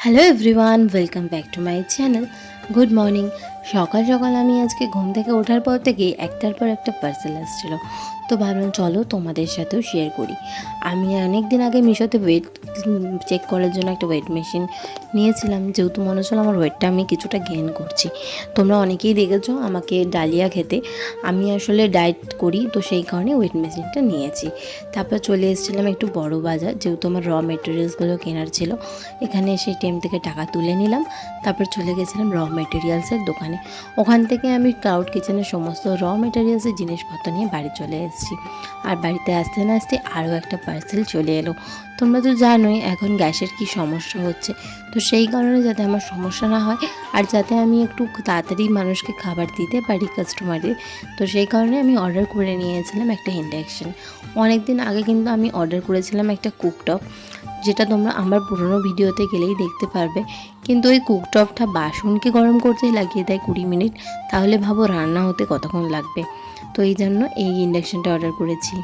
Hello everyone, welcome back to my channel. Good morning. সকাল সকাল আমি আজকে ঘুম থেকে ওঠার পর থেকেই একটার পর একটা পার্সেল আসছিলো, তো ভাবলাম চলো তোমাদের সাথেও শেয়ার করি। আমি অনেক দিন আগে মিশোতে ওয়েট চেক করার জন্য একটা ওয়েট মেশিন নিয়েছিলাম, যেহেতু মনে হচ্ছিল আমার ওয়েটটা আমি কিছুটা গেইন করছি। তোমরা অনেকেই দেখেছো আমাকে ডালিয়া খেতে, আমি আসলে ডায়েট করি, তো সেই কারণে ওয়েট মেশিনটা নিয়েছি। তারপর চলে এসেছিলাম একটু বড় বাজার, যেহেতু আমার মেটেরিয়ালসগুলো কেনার ছিল। এখানে এসে টিএম থেকে টাকা তুলে নিলাম, তারপর চলে গেছিলাম মেটেরিয়ালসের দোকানে। ওখান থেকে আমি ক্লাউড কিচেনের সমস্ত মেটেরিয়ালসের জিনিসপত্র নিয়ে বাড়ি চলে এসেছি। আর বাড়িতে আসতে না আসতে আরও একটা পার্সেল চলে এলো। তোমরা তো জানোই এখন গ্যাসের কি সমস্যা হচ্ছে, তো সেই কারণে যাতে আমার সমস্যা না হয় আর যাতে আমি একটু তাড়াতাড়ি মানুষকে খাবার দিতে পারি কাস্টমারদের, তো সেই কারণে আমি অর্ডার করে নিয়েছিলাম একটা ইন্ডাকশান। অনেক দিন আগে কিন্তু আমি অর্ডার করেছিলাম একটা কুকটপ, যেটা তোমরা আমার পুরনো ভিডিওতে গেলেই দেখতে পারবে। কিন্তু ওই কুকটপটা বাসনকে গরম করতেই লাগিয়ে দেয় 20 মিনিট, তাহলে ভাবো রান্না হতে কতক্ষণ লাগবে। তো এই জন্য এই ইন্ডাকশানটা অর্ডার করেছি।